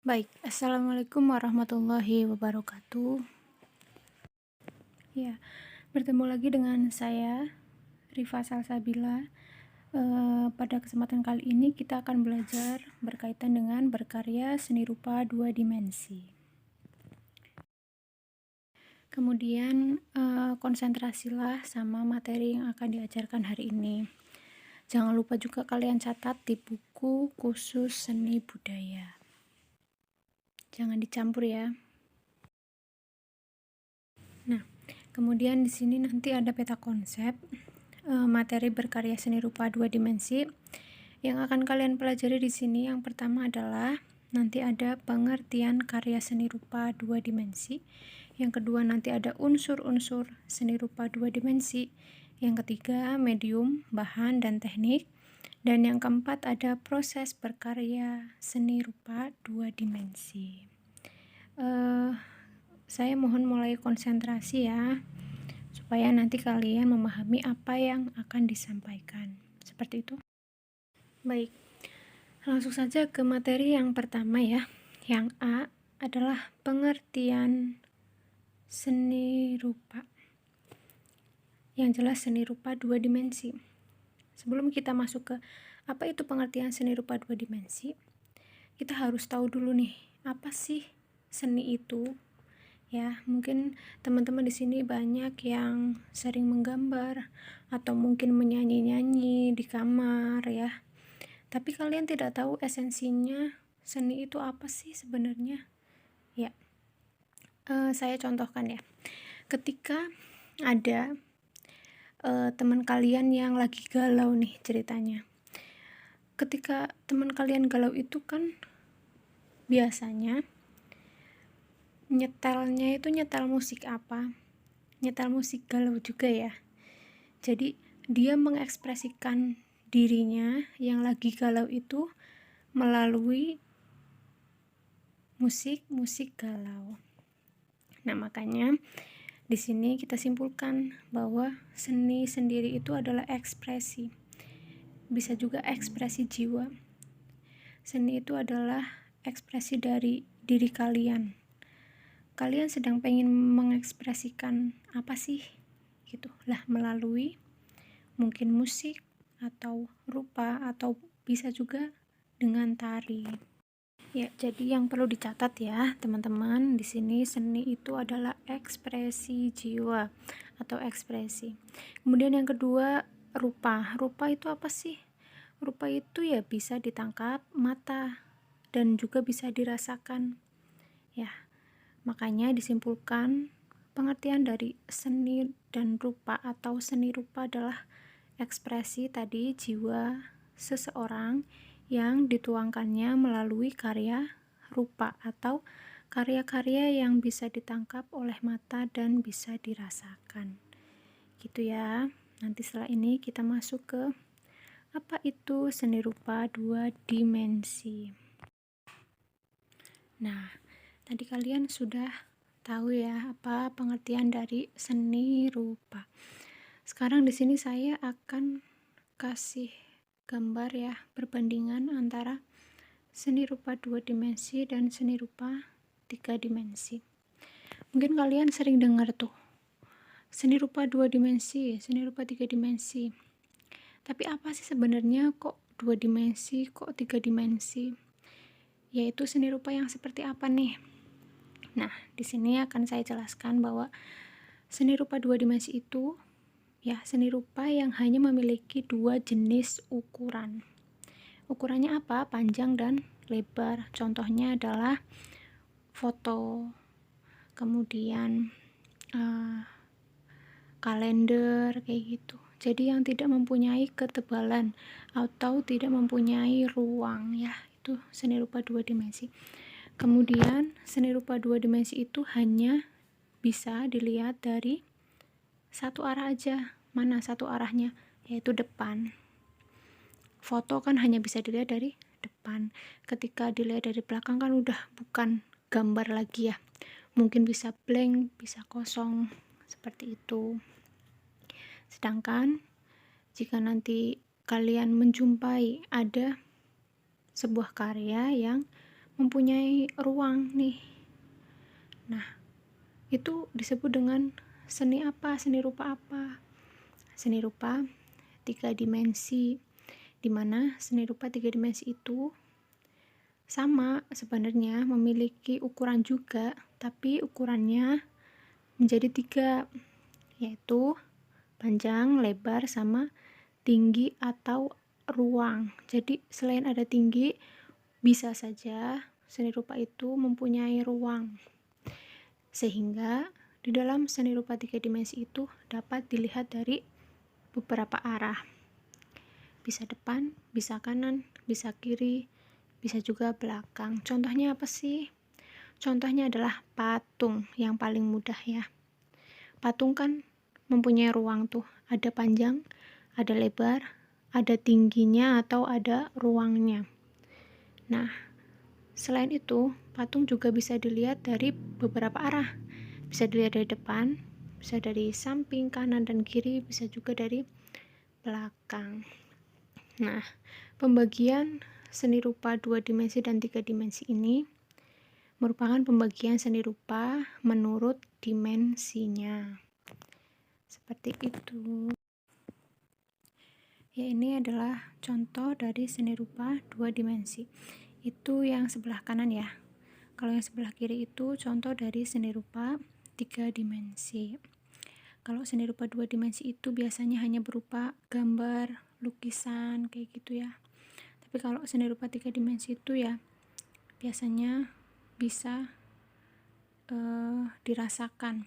Baik, assalamualaikum warahmatullahi wabarakatuh. Ya, bertemu lagi dengan saya, Rifa Salsabila. Pada kesempatan kali ini kita akan belajar berkaitan dengan berkarya seni rupa dua dimensi. Kemudian konsentrasilah sama materi yang akan diajarkan hari ini. Jangan lupa juga kalian catat di buku khusus seni budaya. Jangan dicampur ya. Nah, kemudian di sini nanti ada peta konsep materi berkarya seni rupa dua dimensi yang akan kalian pelajari di sini. Yang pertama adalah nanti ada pengertian karya seni rupa dua dimensi. Yang kedua nanti ada unsur-unsur seni rupa dua dimensi. Yang ketiga medium, bahan, dan teknik. Dan yang keempat ada proses berkarya seni rupa dua dimensi. Saya mohon mulai konsentrasi ya, supaya nanti kalian memahami apa yang akan disampaikan. Seperti itu. Baik, langsung saja ke materi yang pertama ya. Yang A adalah pengertian seni rupa. Yang jelas seni rupa dua dimensi. Sebelum kita masuk ke apa itu pengertian seni rupa dua dimensi, kita harus tahu dulu nih, apa sih seni itu? Ya, mungkin teman-teman di sini banyak yang sering menggambar atau mungkin menyanyi-nyanyi di kamar ya. Tapi kalian tidak tahu esensinya seni itu apa sih sebenarnya? Ya, saya contohkan ya. Ketika ada teman kalian yang lagi galau nih ceritanya. Ketika teman kalian galau itu kan biasanya nyetelnya itu nyetel musik apa? Nyetel musik galau juga ya. Jadi dia mengekspresikan dirinya yang lagi galau itu melalui musik galau. Nah, makanya di sini kita simpulkan bahwa seni sendiri itu adalah ekspresi. Bisa juga ekspresi jiwa. Seni itu adalah ekspresi dari diri kalian. Kalian sedang pengen mengekspresikan apa sih? Gitu lah, melalui mungkin musik atau rupa atau bisa juga dengan tari. Ya, jadi yang perlu dicatat ya, teman-teman, di sini seni itu adalah ekspresi jiwa atau ekspresi. Kemudian yang kedua, rupa. Rupa itu apa sih? Rupa itu ya bisa ditangkap mata dan juga bisa dirasakan. Ya, makanya disimpulkan pengertian dari seni dan rupa atau seni rupa adalah ekspresi tadi jiwa seseorang yang dituangkannya melalui karya rupa atau karya-karya yang bisa ditangkap oleh mata dan bisa dirasakan. Gitu ya. Nanti setelah ini kita masuk ke apa itu seni rupa dua dimensi. Nah, tadi kalian sudah tahu ya apa pengertian dari seni rupa. Sekarang di sini saya akan kasih gambar ya, perbandingan antara seni rupa dua dimensi dan seni rupa tiga dimensi. Mungkin kalian sering dengar tuh seni rupa dua dimensi, seni rupa tiga dimensi. Tapi apa sih sebenarnya kok dua dimensi, kok tiga dimensi? Yaitu seni rupa yang seperti apa nih? Nah, di sini akan saya jelaskan bahwa seni rupa dua dimensi itu ya seni rupa yang hanya memiliki dua jenis ukuran. Ukurannya apa? Panjang dan lebar. Contohnya adalah foto, kemudian kalender kayak gitu. Jadi yang tidak mempunyai ketebalan atau tidak mempunyai ruang ya, itu seni rupa dua dimensi. Kemudian seni rupa dua dimensi itu hanya bisa dilihat dari satu arah aja. Mana satu arahnya? Yaitu depan. Foto kan hanya bisa dilihat dari depan. Ketika dilihat dari belakang kan udah bukan gambar lagi ya. Mungkin bisa blank, bisa kosong, seperti itu. Sedangkan jika nanti kalian menjumpai ada sebuah karya yang mempunyai ruang nih. Nah, itu disebut dengan seni apa? Seni rupa apa? Seni rupa 3 dimensi, di mana seni rupa 3 dimensi itu sama sebenarnya, memiliki ukuran juga, tapi ukurannya menjadi 3, yaitu panjang, lebar, sama tinggi atau ruang. Jadi selain ada tinggi, bisa saja seni rupa itu mempunyai ruang, sehingga di dalam seni rupa 3 dimensi itu dapat dilihat dari beberapa arah, bisa depan, bisa kanan, bisa kiri, bisa juga belakang. Contohnya apa sih? Contohnya adalah patung, yang paling mudah ya. Patung kan mempunyai ruang tuh, ada panjang, ada lebar, ada tingginya atau ada ruangnya. Nah, selain itu, patung juga bisa dilihat dari beberapa arah. Bisa dilihat dari depan, bisa dari samping, kanan, dan kiri, bisa juga dari belakang. Nah, pembagian seni rupa 2 dimensi dan 3 dimensi ini merupakan pembagian seni rupa menurut dimensinya. Seperti itu. Ya, ini adalah contoh dari seni rupa 2 dimensi. Itu yang sebelah kanan ya. Kalau yang sebelah kiri itu contoh dari seni rupa 3 dimensi. Kalau seni rupa 2 dimensi itu biasanya hanya berupa gambar, lukisan, kayak gitu ya. Tapi kalau seni rupa 3 dimensi itu ya biasanya bisa dirasakan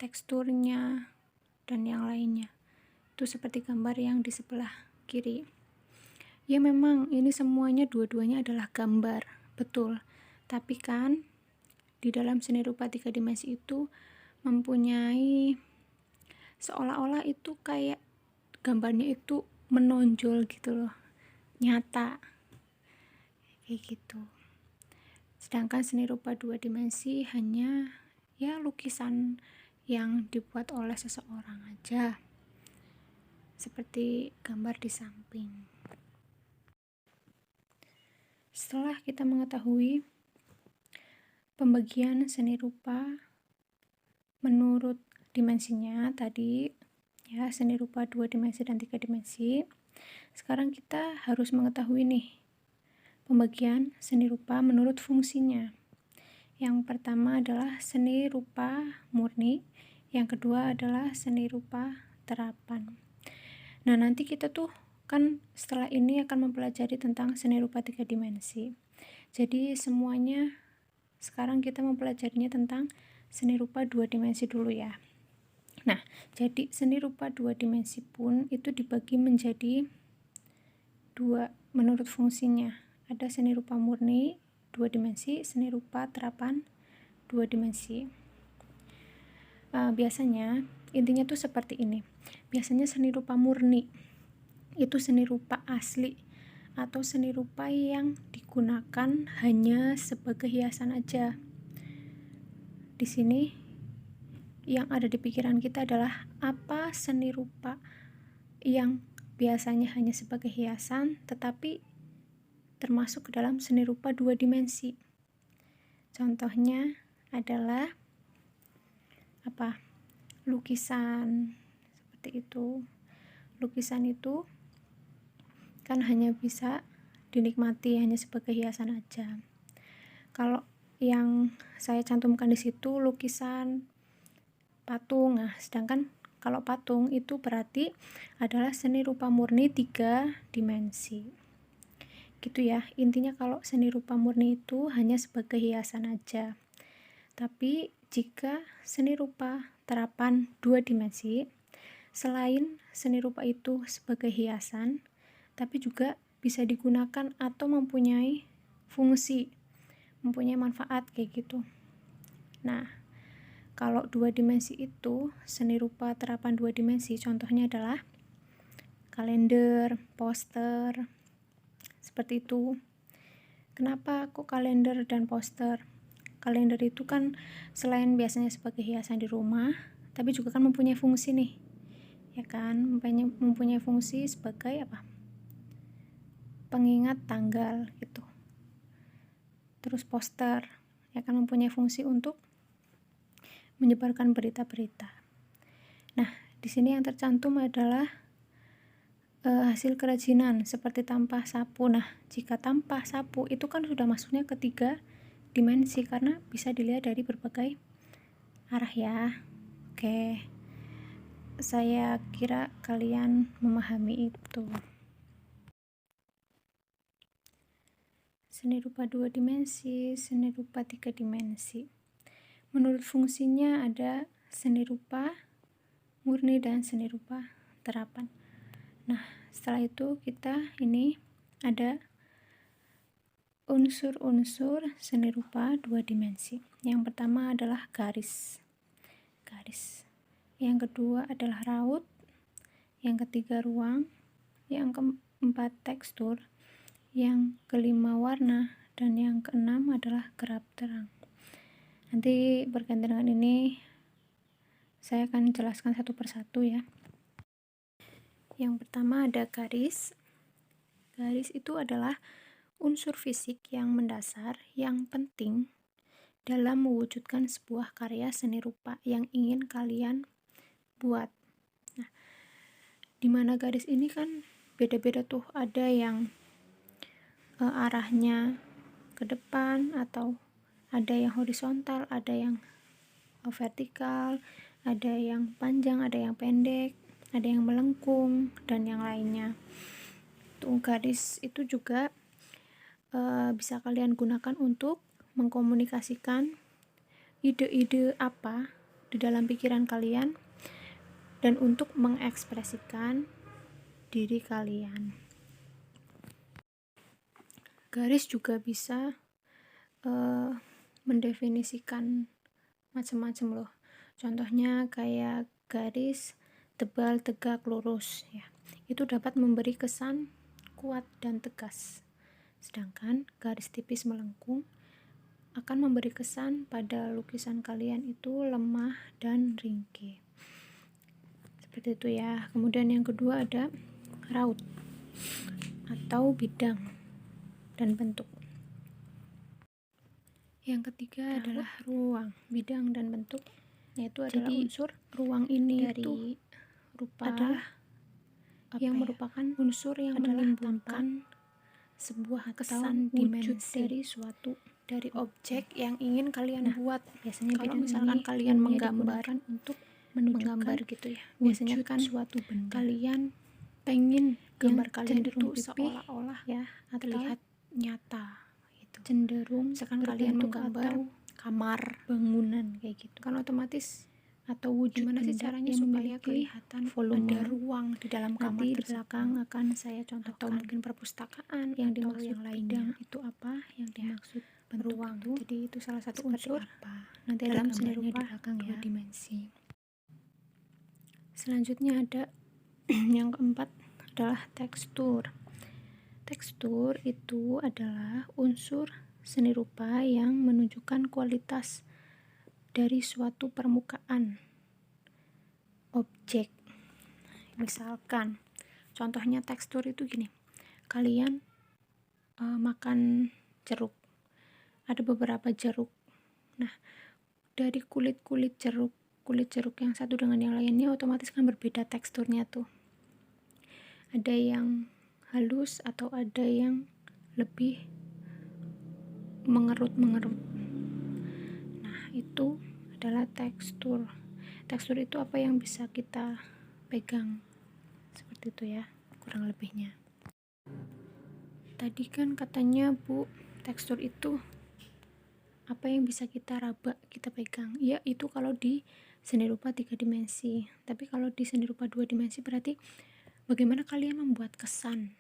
teksturnya dan yang lainnya. Itu seperti gambar yang di sebelah kiri. Ya memang ini semuanya dua-duanya adalah gambar, betul. Tapi kan di dalam seni rupa 3 dimensi itu mempunyai seolah-olah itu kayak gambarnya itu menonjol gitu loh, nyata kayak gitu. Sedangkan seni rupa 2 dimensi hanya ya lukisan yang dibuat oleh seseorang aja, seperti gambar di samping. Setelah kita mengetahui pembagian seni rupa menurut dimensinya tadi ya, seni rupa 2 dimensi dan 3 dimensi, sekarang kita harus mengetahui nih pembagian seni rupa menurut fungsinya. Yang pertama adalah seni rupa murni, yang kedua adalah seni rupa terapan. Nah, nanti kita tuh kan setelah ini akan mempelajari tentang seni rupa 3 dimensi. Jadi semuanya sekarang kita mempelajarinya tentang seni rupa 2 dimensi dulu ya. Nah, jadi seni rupa 2 dimensi pun itu dibagi menjadi 2 menurut fungsinya. Ada seni rupa murni 2 dimensi, seni rupa terapan 2 dimensi. Biasanya intinya tuh seperti ini. Biasanya seni rupa murni itu seni rupa asli atau seni rupa yang digunakan hanya sebagai hiasan aja. Di sini yang ada di pikiran kita adalah apa seni rupa yang biasanya hanya sebagai hiasan tetapi termasuk ke dalam seni rupa 2 dimensi. Contohnya adalah apa? Lukisan. Seperti itu. Lukisan itu kan hanya bisa dinikmati hanya sebagai hiasan aja. Kalau yang saya cantumkan di situ lukisan patung. Nah, sedangkan kalau patung itu berarti adalah seni rupa murni 3 dimensi. Gitu ya, intinya kalau seni rupa murni itu hanya sebagai hiasan aja. Tapi jika seni rupa terapan 2 dimensi, selain seni rupa itu sebagai hiasan, tapi juga bisa digunakan atau mempunyai fungsi, mempunyai manfaat kayak gitu. Nah, kalau 2 dimensi itu, seni rupa terapan 2 dimensi contohnya adalah kalender, poster, seperti itu. Kenapa kok kalender dan poster? Kalender itu kan selain biasanya sebagai hiasan di rumah, tapi juga kan mempunyai fungsi nih, ya kan? Mempunyai fungsi sebagai apa? Pengingat tanggal gitu. terus poster, yang akan mempunyai fungsi untuk menyebarkan berita-berita. Nah, di sini yang tercantum adalah hasil kerajinan seperti tampah sapu. Nah, jika tampah sapu itu kan sudah masuknya ke 3 dimensi karena bisa dilihat dari berbagai arah ya. Oke, saya kira kalian memahami itu. Seni rupa 2 dimensi, seni rupa 3 dimensi. Menurut fungsinya ada seni rupa murni dan seni rupa terapan. Nah, setelah itu kita ini ada unsur-unsur seni rupa 2 dimensi. Yang pertama adalah garis. Yang kedua adalah raut. Yang ketiga ruang. Yang keempat tekstur. Yang kelima warna, dan yang keenam adalah gelap terang. Nanti bergantian dengan ini saya akan jelaskan satu persatu ya. Yang pertama ada garis. Garis itu adalah unsur fisik yang mendasar yang penting dalam mewujudkan sebuah karya seni rupa yang ingin kalian buat. Nah, dimana garis ini kan beda-beda tuh, ada yang arahnya ke depan, atau ada yang horizontal, ada yang vertikal, ada yang panjang, ada yang pendek, ada yang melengkung, dan yang lainnya. Tuh, garis itu juga bisa kalian gunakan untuk mengkomunikasikan ide-ide apa di dalam pikiran kalian dan untuk mengekspresikan diri kalian. Garis juga bisa mendefinisikan macam-macam loh. Contohnya kayak garis tebal, tegak, lurus ya. Itu dapat memberi kesan kuat dan tegas. Sedangkan garis tipis melengkung akan memberi kesan pada lukisan kalian itu lemah dan ringkih. Seperti itu ya. Kemudian yang kedua ada raut atau bidang dan bentuk. Yang ketiga adalah ruang, bidang, dan bentuk, yaitu adalah unsur ruang ini dari rupa adalah yang merupakan unsur yang menimbulkan sebuah kesan dimensi dari suatu, dari objek yang ingin kalian buat. Biasanya kalau misalkan kalian menggambar untuk menggambar gitu ya, biasanya kan suatu benda kalian pengen gambar kalian itu seolah-olah ya terlihat nyata gitu. Cenderung misalkan kalian menggambar kamar, bangunan kayak gitu kan, otomatis atau wujud gimana sih caranya supaya kelihatan volume ada ruang di dalam kamar. Nanti di belakang akan saya contohkan, atau mungkin perpustakaan yang dimaksud yang lainnya itu apa yang dimaksud ruang itu. Jadi itu salah satu unsur apa nanti dalam seni rupa di belakang ya, 2 dimensi. Selanjutnya ada yang keempat adalah tekstur. Tekstur itu adalah unsur seni rupa yang menunjukkan kualitas dari suatu permukaan objek. Misalkan contohnya tekstur itu gini, kalian makan jeruk, ada beberapa jeruk. Nah, dari kulit jeruk yang satu dengan yang lainnya otomatis kan berbeda teksturnya tuh. Ada yang halus atau ada yang lebih mengerut. Nah, itu adalah tekstur. Tekstur itu apa yang bisa kita pegang. Seperti itu ya, kurang lebihnya. Tadi kan katanya Bu, tekstur itu apa yang bisa kita raba, kita pegang. Ya, itu kalau di seni rupa 3 dimensi. Tapi kalau di seni rupa 2 dimensi berarti bagaimana kalian membuat kesan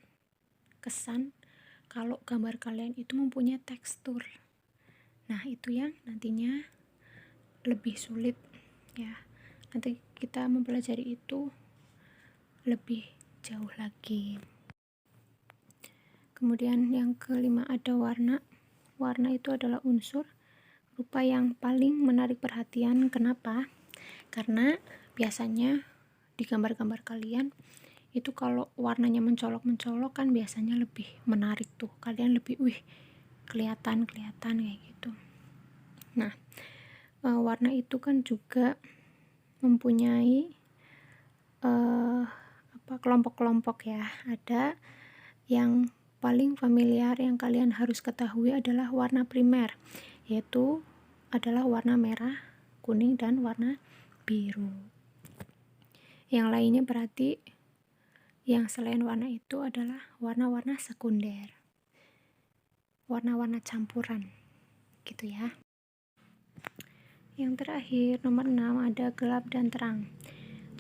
kalau gambar kalian itu mempunyai tekstur. Nah, itu yang nantinya lebih sulit ya. Nanti kita mempelajari itu lebih jauh lagi. Kemudian yang kelima ada warna. Warna itu adalah unsur rupa yang paling menarik perhatian. Kenapa? Karena biasanya di gambar-gambar kalian itu kalau warnanya mencolok kan biasanya lebih menarik tuh. Kalian lebih kelihatan kayak gitu. Nah, warna itu kan juga mempunyai kelompok-kelompok ya. Ada yang paling familiar yang kalian harus ketahui adalah warna primer, yaitu adalah warna merah, kuning, dan warna biru. Yang lainnya berarti yang selain warna itu adalah warna-warna sekunder, warna-warna campuran gitu ya. Yang terakhir nomor 6 ada gelap dan terang.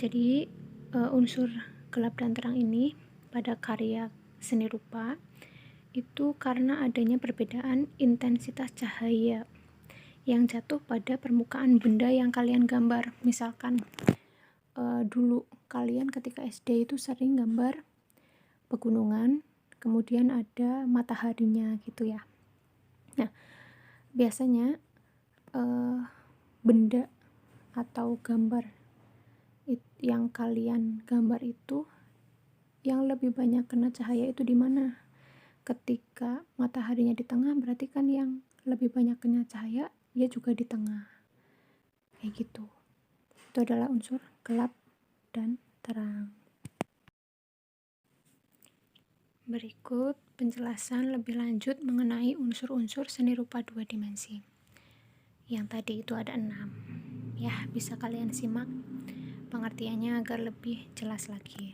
Jadi unsur gelap dan terang ini pada karya seni rupa itu karena adanya perbedaan intensitas cahaya yang jatuh pada permukaan benda yang kalian gambar. Misalkan dulu kalian ketika SD itu sering gambar pegunungan, kemudian ada mataharinya gitu ya. Nah, biasanya benda atau gambar yang kalian gambar itu yang lebih banyak kena cahaya itu di mana? Ketika mataharinya di tengah, berarti kan yang lebih banyak kena cahaya dia juga di tengah, kayak gitu. Itu adalah unsur gelap dan terang. Berikut penjelasan lebih lanjut mengenai unsur-unsur seni rupa 2 dimensi. Yang tadi itu ada 6 ya, bisa kalian simak pengertiannya agar lebih jelas lagi.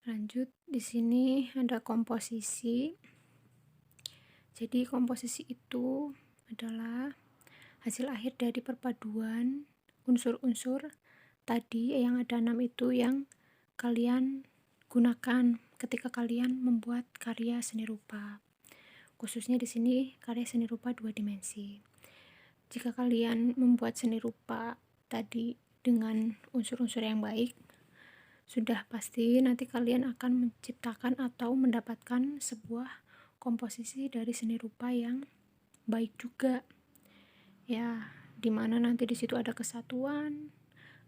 Lanjut, di sini ada komposisi. Jadi komposisi itu adalah hasil akhir dari perpaduan unsur-unsur tadi yang ada 6 itu yang kalian gunakan ketika kalian membuat karya seni rupa. Khususnya di sini karya seni rupa 2 dimensi. Jika kalian membuat seni rupa tadi dengan unsur-unsur yang baik, sudah pasti nanti kalian akan menciptakan atau mendapatkan sebuah komposisi dari seni rupa yang baik juga ya, dimana nanti di situ ada kesatuan,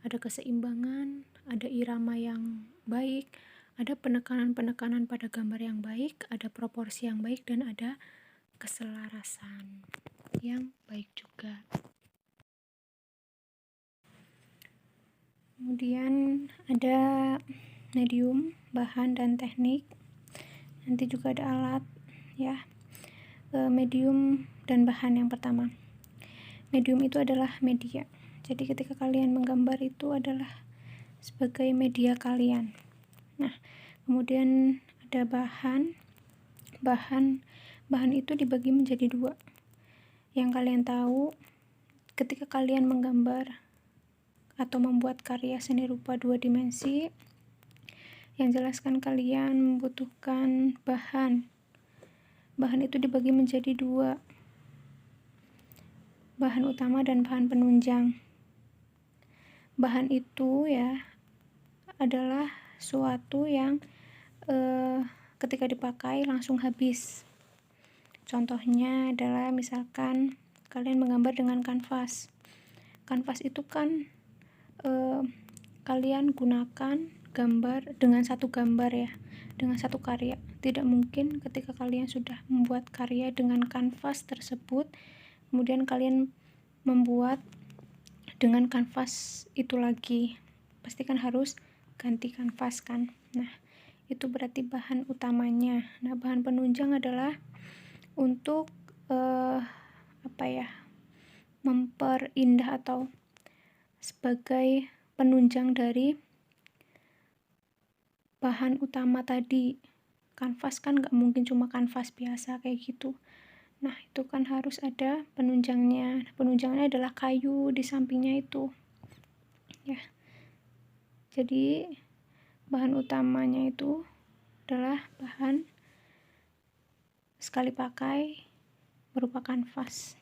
ada keseimbangan, ada irama yang baik, ada penekanan-penekanan pada gambar yang baik, ada proporsi yang baik, dan ada keselarasan yang baik juga. Kemudian ada medium, bahan, dan teknik. Nanti juga ada alat ya. Medium dan bahan yang pertama. Medium itu adalah media. Jadi ketika kalian menggambar itu adalah sebagai media kalian. Nah, kemudian ada bahan. Bahan itu dibagi menjadi 2. Yang kalian tahu ketika kalian menggambar atau membuat karya seni rupa 2 dimensi, yang jelaskan kalian membutuhkan bahan. Bahan itu dibagi menjadi 2. Bahan utama dan bahan penunjang. Bahan itu ya adalah suatu yang ketika dipakai langsung habis. Contohnya adalah misalkan kalian menggambar dengan kanvas. Kanvas itu kan kalian gunakan gambar dengan satu gambar ya, dengan satu karya. Tidak mungkin ketika kalian sudah membuat karya dengan kanvas tersebut, kemudian kalian membuat dengan kanvas itu lagi. Pasti kan harus ganti kanvas kan. Nah, itu berarti bahan utamanya. Nah, bahan penunjang adalah untuk memperindah atau sebagai penunjang dari bahan utama tadi. Kanvas kan nggak mungkin cuma kanvas biasa kayak gitu. Nah, itu kan harus ada penunjangnya. Penunjangnya adalah kayu di sampingnya itu ya. Jadi bahan utamanya itu adalah bahan sekali pakai berupa kanvas.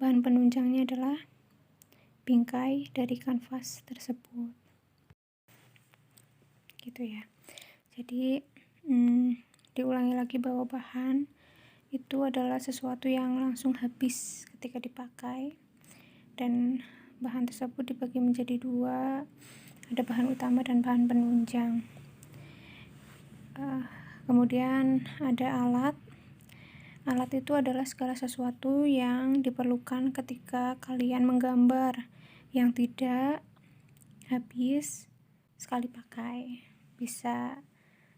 Bahan penunjangnya adalah bingkai dari kanvas tersebut gitu ya. Jadi diulangi lagi bahwa bahan itu adalah sesuatu yang langsung habis ketika dipakai, dan bahan tersebut dibagi menjadi dua, ada bahan utama dan bahan penunjang. Kemudian ada alat. Alat itu adalah segala sesuatu yang diperlukan ketika kalian menggambar yang tidak habis sekali pakai. Bisa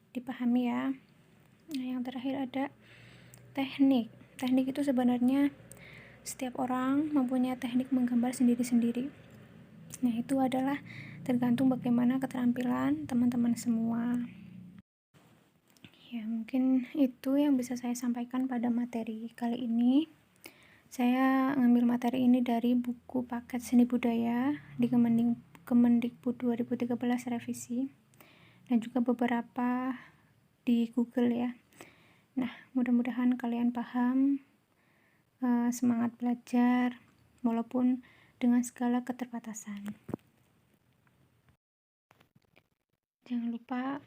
dipahami ya. Nah, yang terakhir ada teknik. Teknik itu sebenarnya setiap orang mempunyai teknik menggambar sendiri-sendiri. Nah, itu adalah tergantung bagaimana keterampilan teman-teman semua. Ya, mungkin itu yang bisa saya sampaikan pada materi kali ini. Saya ngambil materi ini dari buku paket seni budaya di Kemendikbud 2013 revisi, dan juga beberapa di Google ya. Nah, mudah-mudahan kalian paham, semangat belajar walaupun dengan segala keterbatasan. Jangan lupa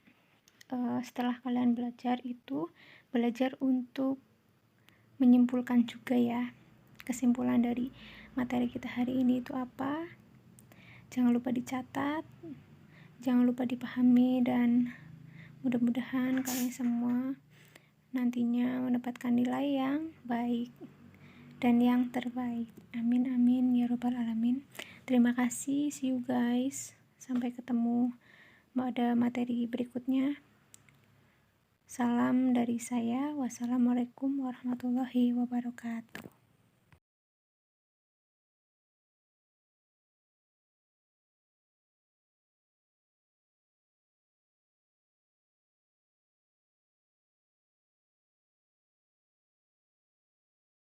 setelah kalian belajar itu belajar untuk menyimpulkan juga ya, kesimpulan dari materi kita hari ini itu apa. Jangan lupa dicatat, jangan lupa dipahami, dan mudah-mudahan kalian semua nantinya mendapatkan nilai yang baik dan yang terbaik. Amin amin ya robbal alamin. Terima kasih, see you guys, sampai ketemu pada materi berikutnya. Salam dari saya. Wassalamualaikum warahmatullahi wabarakatuh.